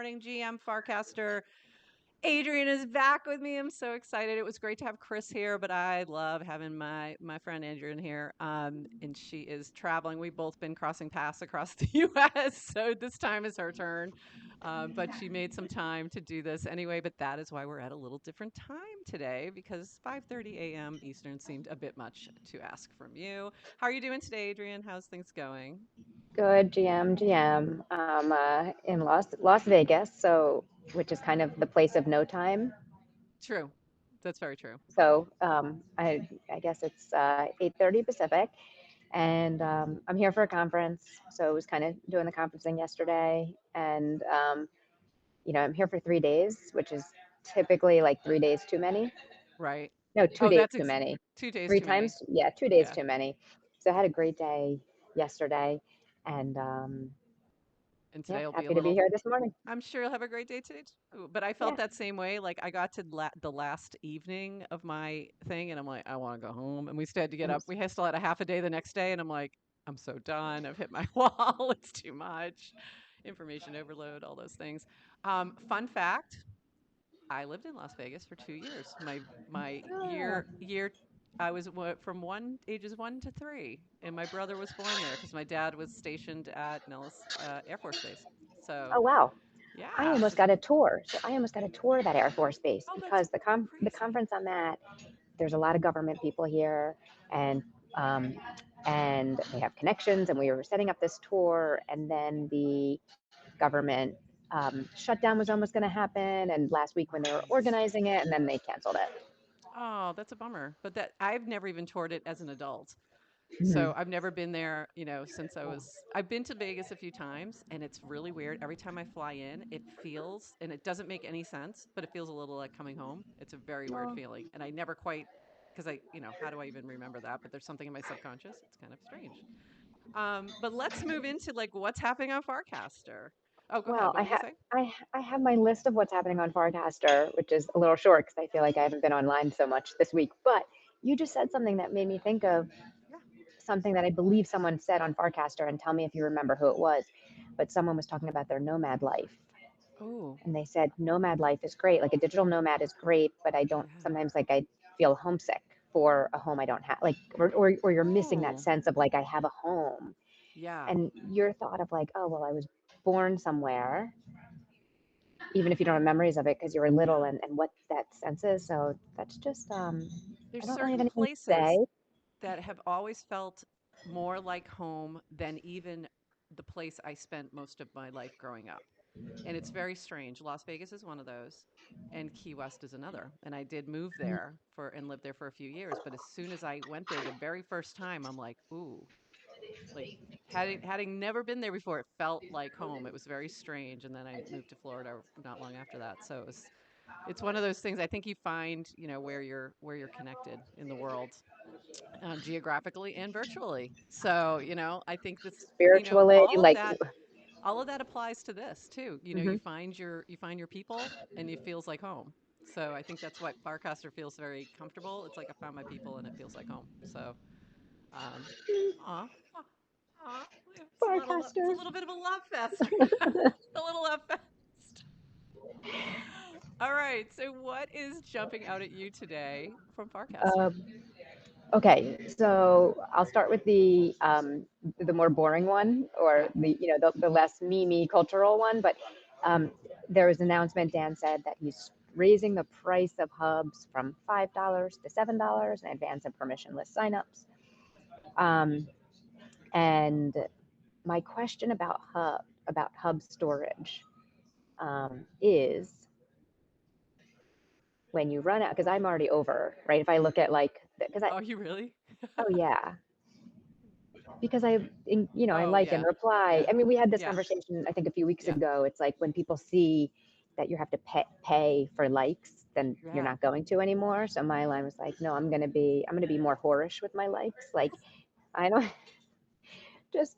morning, GM Farcaster. Adrian is back with me. I'm so excited. It was great to have Chris here, but I love having my friend Adrian here. And she is traveling. We've both been crossing paths across the U.S., so this time is her turn. But she made some time to do this anyway. But that is why we're at a little different time today because 5:30 a.m. Eastern seemed a bit much to ask from you. How are you doing today, Adrian? How's things going? Good, GM. In Las Vegas, so which is kind of the place of no time. True. That's very true. So I guess it's 8:30 Pacific, and I'm here for a conference. So I was kind of doing the conferencing yesterday, and I'm here for 3 days, which is typically like 3 days too many. Right. No, two Oh, days that's too many. 2 days Three too many. times, yeah, 2 days Yeah. too many. So I had a great day yesterday, and And yeah, today will be a happy to be little here this morning. I'm sure you'll have a great day today too. But I felt Yeah. that same way. Like I got to the last evening of my thing and I'm like, I want to go home. And we still had to get up. We still had a half a day the next day. And I'm like, I'm so done. I've hit my wall. It's too much. Information overload, all those things. Fun fact, I lived in Las Vegas for 2 years. My Oh, year I was from ages 1 to 3, and my brother was born there because my dad was stationed at Nellis Air Force Base. So oh wow. I yeah, almost got a tour. So I almost got a tour of that Air Force Base oh, that's because the crazy. conference I'm at, there's a lot of government people here, and um, and they have connections. And we were setting up this tour, and then the government shutdown was almost going to happen. And last week when they were Right. organizing it, and then they canceled it. Oh, that's a bummer. But that I've never even toured it as an adult. Mhm. So I've never been there, since I've been to Vegas a few times and it's really weird. Every time I fly in, it feels, and it doesn't make any sense, but it feels a little like coming home. It's a very weird Oh, feeling. And I never quite, because how do I even remember that? But there's something in my subconscious. It's kind of strange. But let's move into like what's happening on Farcaster. Oh, go ahead. well, What were you going to say? I have my list of what's happening on Farcaster, which is a little short because I feel like I haven't been online so much this week. But you just said something that made me think of Yeah. something that I believe someone said on Farcaster, and tell me if you remember who it was. But someone was talking about their nomad life, Oh, and they said nomad life is great. Like a digital nomad is great, but I don't yeah. sometimes like I feel homesick for a home I don't have, like or you're missing that Oh, sense of like I have a home, yeah. and your thought of like, oh well, I was born somewhere, even if you don't have memories of it because you were little, Yeah. and what that sense is. So that's just I There's don't really have certain anything to places say. that have always felt more like home than even the place I spent most of my life growing up. And it's very strange. Las Vegas is one of those, and Key West is another. And I did move there for and lived there for a few years. But as soon as I went there the very first time, I'm like, ooh, like having never been there before, it felt like home. It was very strange. And then I moved to Florida not long after that. So it's one of those things I think you find, where you're connected in the world, geographically and virtually. So, I think this, Spiritually, like, all of that applies to this too. mhm. You find your people and it feels like home. So I think that's what Farcaster feels very comfortable. It's like I found my people and it feels like home. So, um, aw, aw, aw, it's a Farcaster. little bit of a love fest. A little love fest. All right. So what is jumping out at you today from Farcaster? Um, okay, so I'll start with the more boring one, or Yeah. the less meme cultural one. But um, there was an announcement. Dan said that he's raising the price of hubs from $5 to $7 in advance of permissionless signups. Um, and my question about hub storage is when you run out, because I'm already over, right? If I look at like, because Oh, you really? oh yeah, because I Oh, like and yeah. reply. Yeah. I mean, we had this Yeah. conversation I think a few weeks Yeah. ago. It's like when people see that you have to pay for likes, then you're Yeah. not going to anymore. So my line was like, no, I'm gonna be more whorish with my likes. Like I don't just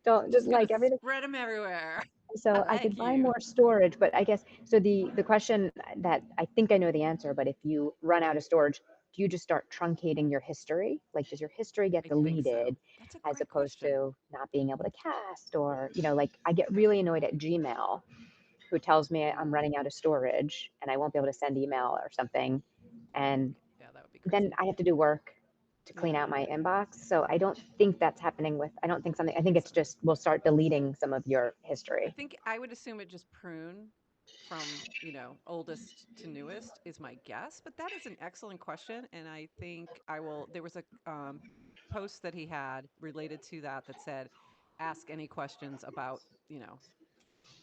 don't just Just gonna like everything. spread them everywhere. I So I like could buy you. more storage, but I guess so. The question that I think I know the answer, but if you run out of storage, do you just start truncating your history? Like, does your history get I think so. deleted That's a as great opposed question. to not being able to cast? Or, like I get really annoyed at Gmail, who tells me I'm Mm, running out of storage and I won't be able to send email or something. And yeah, that would be then crazy. I have to do work to clean Yeah, out my inbox. So I don't think that's happening with, I don't think I something, I don't think think it's so. just, we'll start deleting some of your I history. think I would assume it just prune from, oldest to newest is my guess, but that is an excellent question. And I think there was a post that he had related to that that said, ask any questions about, you know,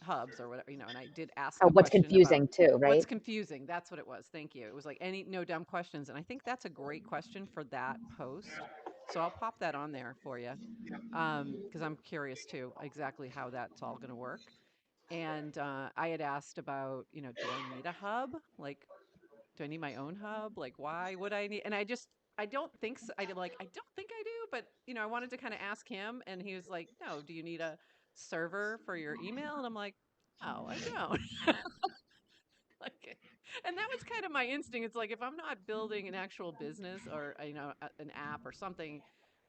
hubs or whatever, and I did ask Oh, a what's question about confusing too, what's right? confusing. That's what it was. Thank you. It was like any no dumb questions. And I think that's a great question for that post. So I'll pop that on there for you. Because I'm curious too, exactly how that's all going to work. And I had asked about, do I need a hub? Like, do I need my own hub? Like, why would I need? And I don't think so. I don't think I do, but I wanted to kind of ask him, and he was like, no, do you need a server for your email? And I'm like, no, I don't. Like, and that was kind of my instinct. It's like, if I'm not building an actual business or, an app or something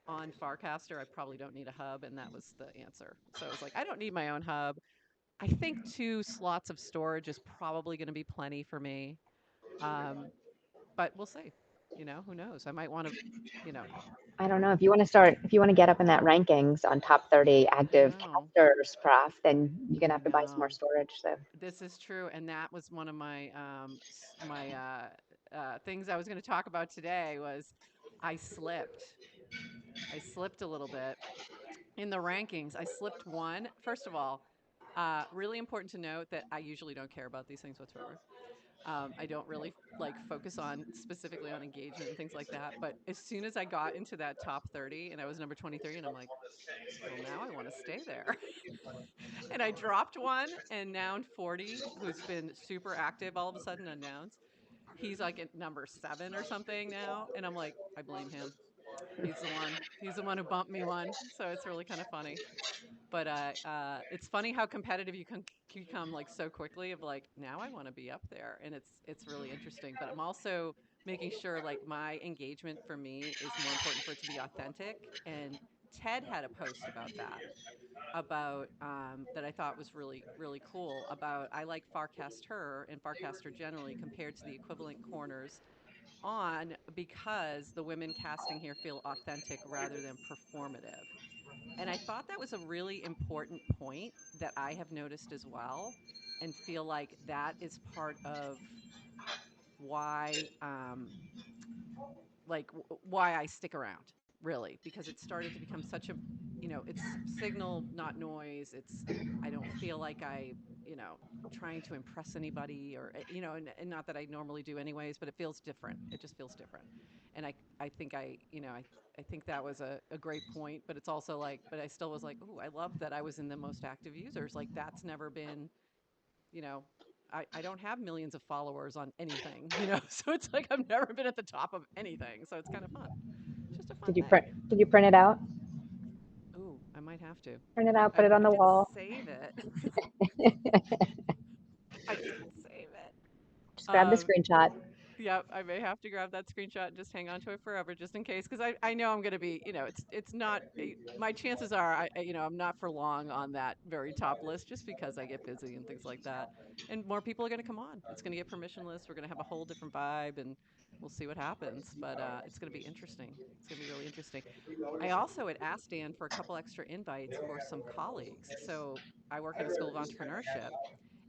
on Farcaster, I probably don't need a hub. And that was the answer. So I was like, I don't need my own hub. I think 2 slots of storage is probably going to be plenty for me. Um, but we'll see. Who knows? I might want to, you know, I don't know. If you want to start, if you want to get up in that rankings on top 30 I active know, casters, prof, then you're going to I have to buy some more know. storage. So This is true, and that was one of my things I was going to talk about today. Was I slipped. I slipped a little bit in the rankings. I slipped one. First of all, really important to note that I usually don't care about these things whatsoever. I don't really like focus on specifically on engagement and things like that. But as soon as I got into that top 30 and I was number 23, and I'm like, well, now I want to stay there. And I dropped one, and Noun 40, who's been super active all of a sudden on Nouns, he's like at number 7 or something now. And I'm like, I blame him. He's the one. He's the one who bumped me one. So it's really kind of funny. But it's funny how competitive you can become like so quickly. Of like, now I want to be up there, and it's really interesting. But I'm also making sure like my engagement for me is more important for it to be authentic. And Ted had a post about that, about that I thought was really really cool. About I like Farcaster and Farcaster generally compared to the equivalent corners on, because the women casting here feel authentic rather than performative. And I thought that was a really important point that I have noticed as well, and feel like that is part of why why I stick around, really, because it started to become such a, it's signal, not noise. It's, I don't feel like trying to impress anybody, or, and not that I normally do anyways, but it feels different. It just feels different. And I think I think that was a great point, but it's also like, but I still was like, oh, I love that I was in the most active users. Like that's never been, you know, I don't have millions of followers on anything, so it's like I've never been at the top of anything. So it's kind of fun. It's just a fun thing. did you print it out? Ooh, I might have to. Print it out, I, put it on I the didn't wall. save it. I didn't save it. Just grab the Um, screenshot. Yep, I may have to grab that screenshot and just hang on to it forever, just in case, because I know I'm going to be, it's not, my chances are, I'm not for long on that very top list, just because I get busy and things like that. And more people are going to come on. It's going to get permissionless. We're going to have a whole different vibe, and we'll see what happens. But it's going to be interesting. It's going to be really interesting. I also had asked Dan for a couple extra invites for some colleagues. So I work in a school of entrepreneurship,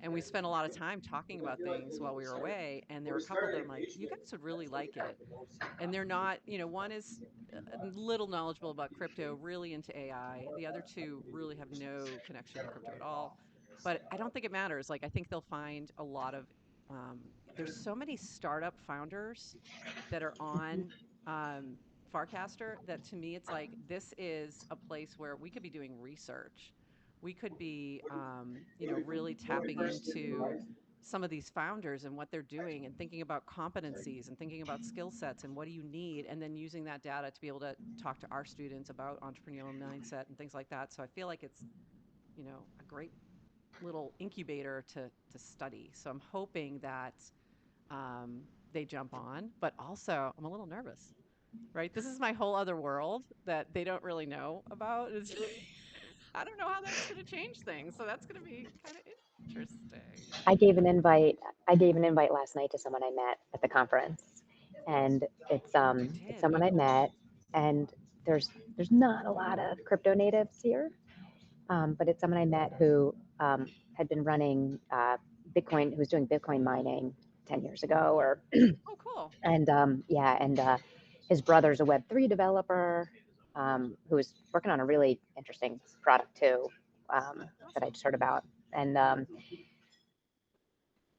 and we spent a lot of time talking about things while we were away. And there were a couple that I'm like, you guys would really like it. And they're not, one is a little knowledgeable about crypto, really into AI. The other two really have no connection to crypto at all. But I don't think it matters. Like, I think they'll find a lot of, um, there's so many startup founders that are on um, Farcaster, that to me, it's like, this is a place where we could be doing research. We could be, really tapping into some of these founders and what they're doing, and thinking about competencies and thinking about skill sets and what do you need, and then using that data to be able to talk to our students about entrepreneurial mindset and things like that. So I feel like it's, a great little incubator to study. So I'm hoping that um, they jump on, but also I'm a little nervous, right? This is my whole other world that they don't really know about. It's, I don't know how that's going to change things. So that's going to be kind of Interesting. I gave an invite. I gave an invite last night to someone I met at the conference, and You it's did? Oh, someone I cool. met, and there's not a lot of crypto natives here, but it's someone I met who had been running Bitcoin, who was doing Bitcoin mining 10 years ago, or Oh, cool. and yeah, and his brother's a Web3 developer who was working on a really interesting product too that I Awesome. just heard about, and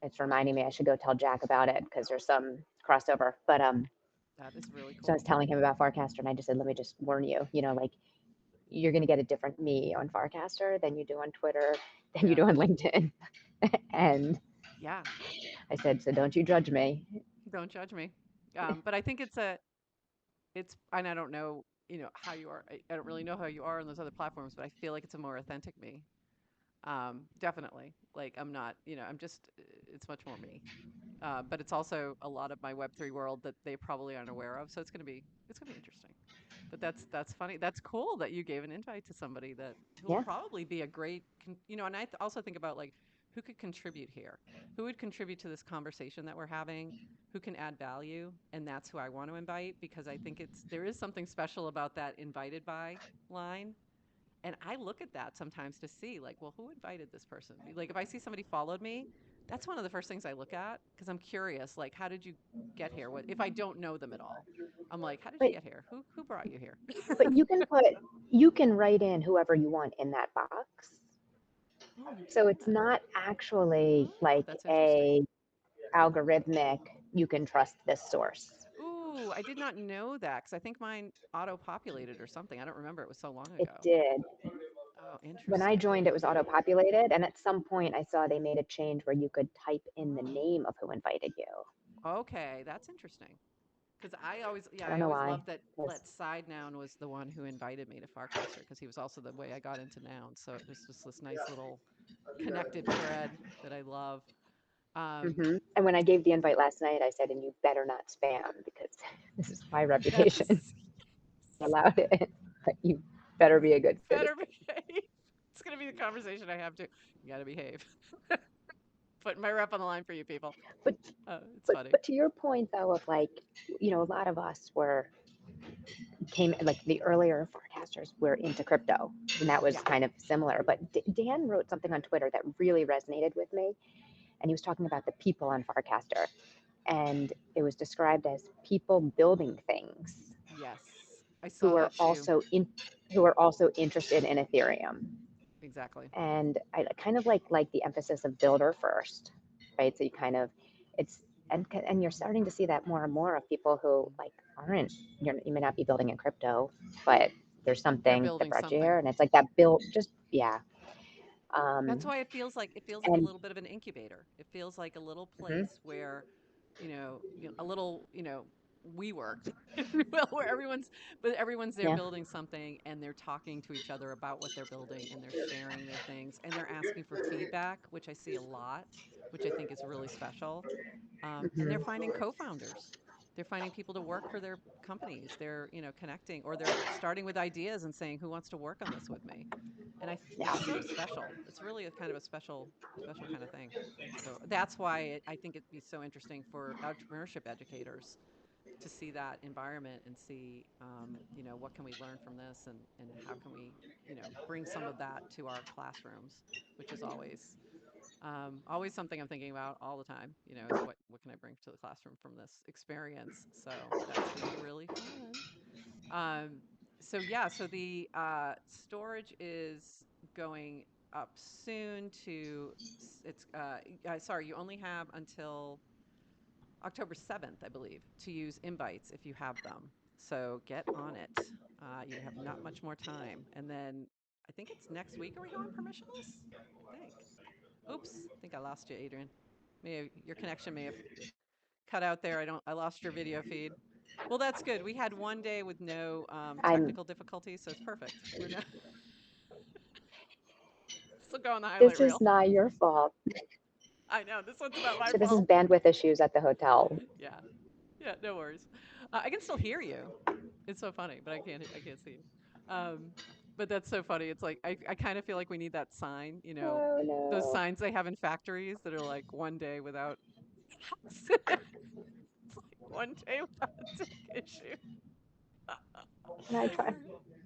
it's reminding me I should go tell Jack about it because there's some crossover. But That is really so I was cool. telling him about Farcaster, and I just said, let me just warn you, like you're going to get a different me on Farcaster than you do on Twitter, than you Yeah. do on LinkedIn. And Yeah. I said, so don't you judge me. Don't judge me. But I think and I don't know, how you are. I don't really know how you are on those other platforms, but I feel like it's a more authentic me. Definitely. Like I'm not, I'm just, it's much more me. But it's also a lot of my Web3 world that they probably aren't aware of. So it's gonna be interesting. But that's funny. That's cool that you gave an invite to somebody that who will Yeah, probably be a great, and I also think about like who could contribute here, who would contribute to this conversation that we're having, who can add value, and that's who I want to invite because I think there is something special about that invited by line. And I look at that sometimes to see, like, well, who invited this person? Like, if I see somebody followed me, that's one of the first things I look at because I'm curious, like, how did you get here? What if I don't know them at all? I'm like, how did you but get here? Who brought you here? you can write in whoever you want in that box. Oh, you So it's can. not actually Oh, like that's interesting. a algorithmic, you can trust this source. Ooh, I did not know that because I think mine auto-populated or something. I don't remember. It was so long It ago. did. Oh, When I interesting. joined, it was auto populated. And at some point, I saw they made a change where you could type in the Oh, name of who invited you. okay, that's interesting. Because I I don't know always why. loved that This, Let's Side Noun was the one who invited me to Farcaster because he was also the way I got into Noun. So it was just this nice little connected thread that I love. Um, And when I gave the invite last night, I said, and you better not spam because this is my reputation. yes, I allowed it, but you better be a good better citizen. behave. It's going to be the conversation I have to. You got to behave. Putting my rep on the line for you people. But It's funny. but to your point though, of like, a lot of us were came like the earlier forecasters were into crypto, and that was Yeah. kind of similar. But Dan wrote something on Twitter that really resonated with me, and he was talking about the people on Farcaster, and it was described as people building things Yes. I who saw are that too. also in who are also interested in Ethereum. Exactly. And I kind of like the emphasis of builder first, right? So you kind of it's and you're starting to see that more and more of people who like aren't you may not be building in crypto, but there's They're something that building brought you something. here, and it's like that build just yeah. That's Um, why it feels like a and little bit of an incubator. It feels like a little mhm, place where, a little, we work, well, where everyone's there yeah, building something and they're talking to each other about what they're building and they're sharing their things and they're asking for feedback, which I see a lot, which I think is really special. And they're mhm, finding co-founders. They're finding people to work for their companies. They're, connecting or they're starting with ideas and saying, "Who wants to work on this with me?" And it's yeah. so special. It's really a kind of a special kind of thing. So that's why I think it'd be so interesting for entrepreneurship educators to see that environment and see, what can we learn from this and how can we, bring some of that to our classrooms, which is always something I'm thinking about all the time, is what can I bring to the classroom from this experience? So that's going to be really fun. Um, so yeah, so the storage is going up soon to it's sorry, you only have until October 7th, I believe, to use invites if you have them. So get on it. You have not much more time. And then I think it's next week. Are we going permissionless? I think. Oops, I think I lost you, Adrian. Your connection may have cut out there. I lost your video feed. Well, that's good. We had one day with no I'm. technical difficulties, so it's perfect. We're not still going the highlight This is reel. not your fault. I know this one's not my So this is fault. bandwidth issues at the hotel. Yeah, yeah, no worries. I can still hear you. It's so funny, but I can't see you. Um, But that's so funny. It's like I kind of feel like we need that sign, Oh those no. signs they have in factories that are like one day without accident. It's like one day without a tech issue. Can I try?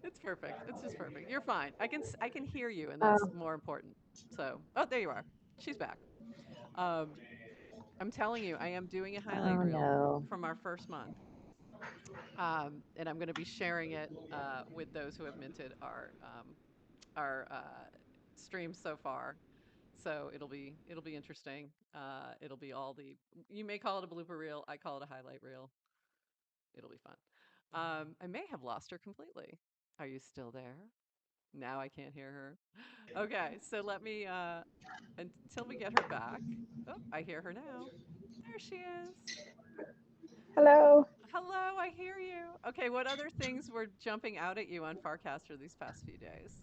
It's perfect. It's just perfect. You're fine. I can hear you, and that's Oh, more important. So, oh, there you are. She's back. Um, I'm telling you, I am doing a highlight oh reel no. from our first month, and I'm going to be sharing it with those who have minted our streams so far. So it'll be interesting. It'll be all the you may call it a blooper reel. I call it a highlight reel. It'll be fun. I may have lost her completely. Are you still there? Now I can't hear her. Okay, so let me until we get her back. Oh, I hear her now. There she is. Hello. Hello, I hear you. Okay, what other things were jumping out at you on Farcaster these past few days?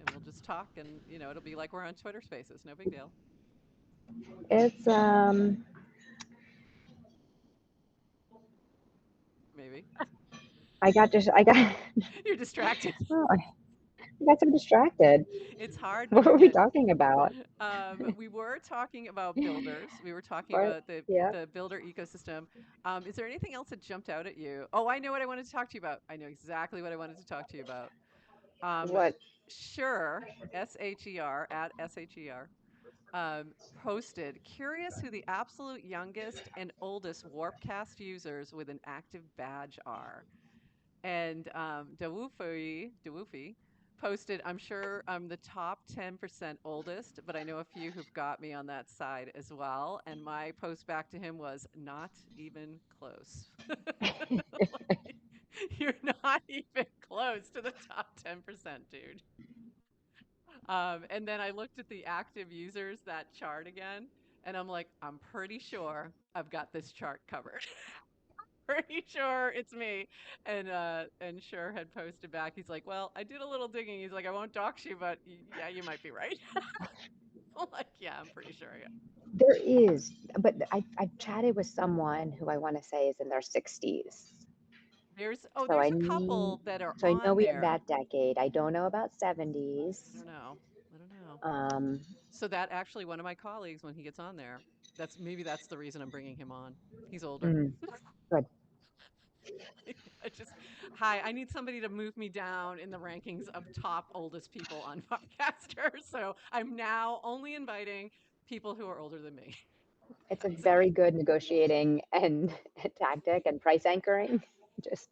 And we'll just talk and, it'll be like we're on Twitter Spaces. No big deal. It's Maybe. I got You're distracted. oh, I got so distracted. It's hard when What you were we get talking about? we were talking about builders. We were talking What? about Yeah. the builder ecosystem. Is there anything else that jumped out at you? Oh, I know what I wanted to talk to you about. I know exactly what I wanted to talk to you about. Um, What? sure, SHER at SHER posted, curious who the absolute youngest and oldest Warpcast users with an active badge are. And Dawufi posted, I'm sure I'm the top 10% oldest, but I know a few who've got me on that side as well. And my post back to him was, not even close. Like, you're not even close to the top 10%, dude. And then I looked at the active users, that chart again, and I'm like, I'm pretty sure I've got this chart covered. Pretty sure it's me. And Sure had posted back. He's like, well, I did a little digging. He's like, I won't dox you, but yeah, you might be right. I'm like, yeah, I'm pretty sure. Yeah. There is, but I've chatted with someone who I want to say is in their 60s. So There's a couple that are I know on we have there. that decade. I don't know about I 70s. don't know. I don't know. Um, So that actually one of my colleagues, when he gets on there, that's the reason I'm bringing him on. He's older. mm, good. I just, hi, I need somebody to move me down in the rankings of top oldest people on Podcaster. So I'm now only inviting people who are older than me. It's a That's it. very good negotiating and tactic and price anchoring. Just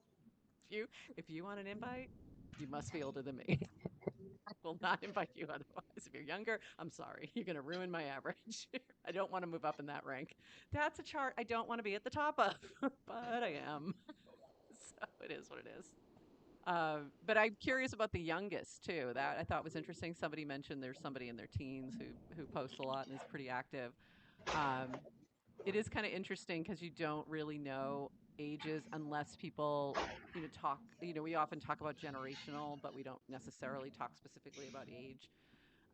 If you if you want an invite, you must be older than me. I will not invite you otherwise. If you're younger, I'm sorry. You're going to ruin my average. I don't want to move up in that rank. That's a chart I don't want to be at the top of, but I am. So it is what it is. But I'm curious about the youngest too. That I thought was interesting. Somebody mentioned there's somebody in their teens who posts a lot and is pretty active. Um, it is kind of interesting because you don't really know ages unless people talk. We often talk about generational, but we don't necessarily talk specifically about age.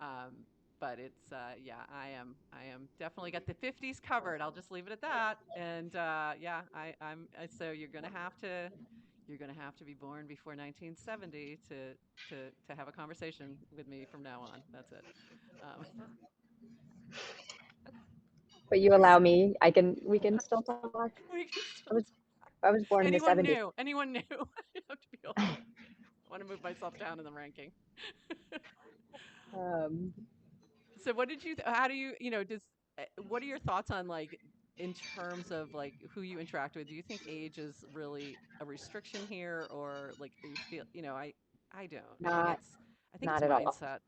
Um, but it's yeah, I am definitely got the 50s covered. I'll just leave it at that. And yeah, so you're gonna have to be born before 1970 to have a conversation with me from now on. That's it. Um, but you allow me, we can still talk. we can I still was I was born in the anyone 70s. new? Anyone new? I have to be older. I want to move myself down in the ranking. Um, So what did you how do you, does what are your thoughts on like in terms of like who you interact with? Do you think age is really a restriction here or like you feel, I don't. not I think it's not at all. mindset.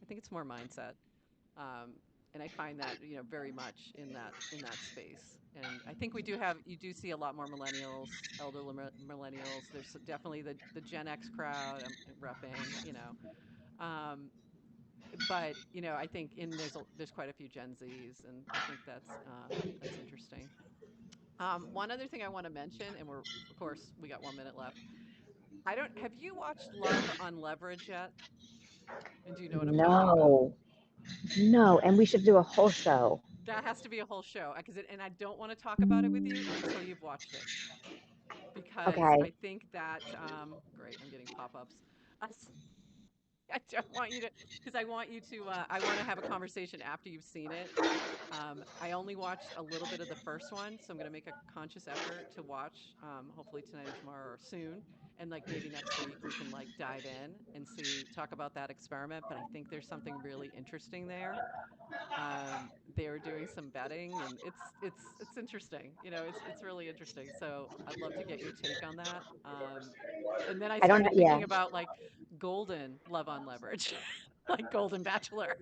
I think it's more mindset. Um, and I find that very much in that space. And I think you do see a lot more millennials, millennials. There's definitely the Gen X crowd. I'm repping, Um, but I think there's quite a few Gen Zs, and I think that's interesting. One other thing I want to mention, and we're of course we got 1 minute left. I don't have you watched Love on Leverage yet? And do you know what I'm talking about? No, no, and we should do a whole show. That has to be a whole show and I don't want to talk about it with you until you've watched it because Okay, I think that great, I'm getting pop-ups. I don't want you to, because I want you to. I want to have a conversation after you've seen it. I only watched a little bit of the first one, so I'm going to make a conscious effort to watch, hopefully tonight or tomorrow or soon. And like maybe next week we can like dive in and see, talk about that experiment. But I think there's something really interesting there. They were doing some betting, and it's interesting. It's really interesting. So I'd love to get your take on that. And then I I don't know. started Yeah, thinking about like golden love on leverage, like Golden Bachelor.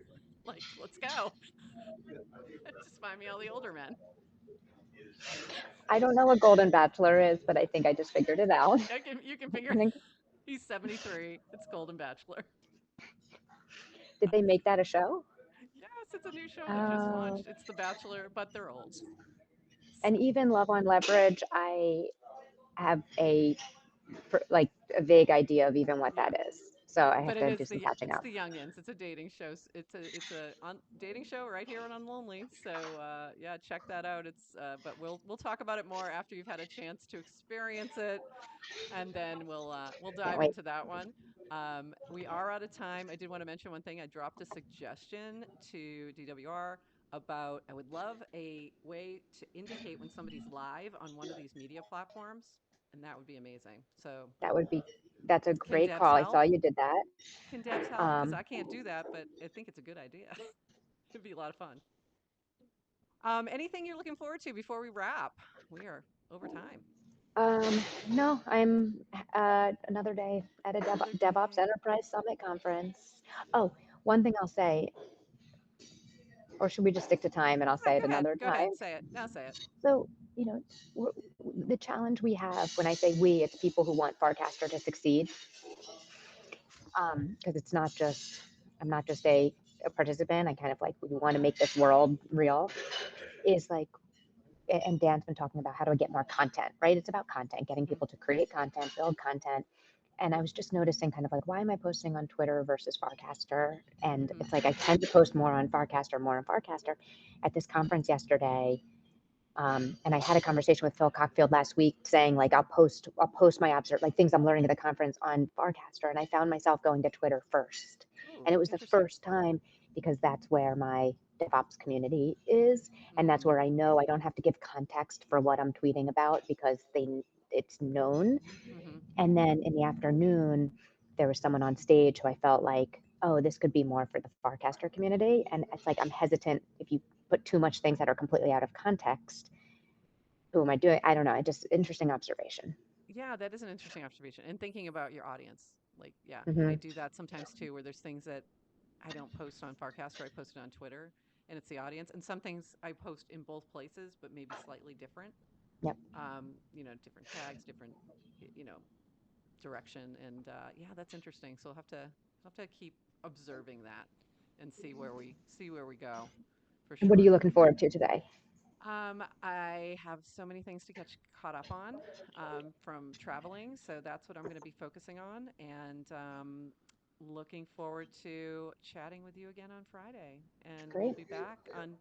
Like, let's go. Just find me all the older men. I don't know what Golden Bachelor is, but I think I just figured it out. You can figure I think he's 73. It's Golden Bachelor. did they make that a show? Yes, it's a new show that just Oh, launched. It's The Bachelor, but they're old. and So, even Love on Leverage, I have like a vague idea of even what yeah. that is. So I have But it to is do some the catching it's up. the youngins. It's a dating show. It's a dating show right here on Unlonely. So yeah, check that out. But we'll talk about it more after you've had a chance to experience it, and then we'll Can't dive wait. into that one. We are out of time. I did want to mention one thing. I dropped a suggestion to DWR about I would love a way to indicate when somebody's live on one of these media platforms, and that would be amazing. So That would be that's a can great Debs call. I saw help? you did that. Can Debs help? Because Um, I can't do that, but I think it's a good idea. It'd be a lot of fun. Anything you're looking forward to before we wrap? We are over time. no, I'm another day at a Another DevOps day. Enterprise Summit conference. Oh, one thing I'll say, or should we just stick to time and I'll Ah, say it another go ahead. time? Say it now. Say it. So, you know, the challenge we have, when I say we, it's people who want Farcaster to succeed, because it's not just, I'm not just a participant. I kind of like, we want to make this world real, is like, and Dan's been talking about how do I get more content, right? It's about content, getting Hmm. people to create content, build content. And I was just noticing kind of like, why am I posting on Twitter versus Farcaster? And Hmm. it's like, I tend to post more on Farcaster. At this conference yesterday, and I had a conversation with Phil Cockfield last week saying like I'll post my like things I'm learning at the conference on Farcaster, and I found myself going to Twitter first, and Ooh, it was the interesting. first time because that's where my DevOps community is, and that's Mm, where I know I don't have to give context for what I'm tweeting about because it's known. hmm. And then in the afternoon, there was someone on stage who I felt like, oh, this could be more for the Farcaster community, and it's like I'm hesitant if you put too much things that are completely out of context. Who am I doing? I don't know. Just interesting observation. Yeah, that is an interesting observation. And thinking about your audience, like, yeah, I Hmm. do that sometimes too, where there's things that I don't post on Farcaster, I post it on Twitter, and it's the audience. And some things I post in both places, but maybe slightly different. Yep. Different tags, different, you know, direction. And yeah, that's interesting. So we'll have to keep observing that and see where we go for What are you sure. looking forward to today? I have so many things to get caught up on from traveling, so that's what I'm going to be focusing on, and looking forward to chatting with you again on Friday. And we'll Great. be back on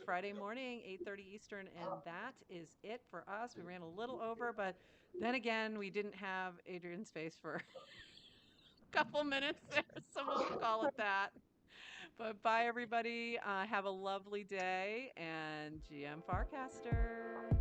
Friday morning, 8:30 Eastern, and that is it for us. We ran a little over, but then again, we didn't have Adrian's face for a couple minutes there, so we'll call it that. But bye, everybody. Have a lovely day, and GM Farcaster.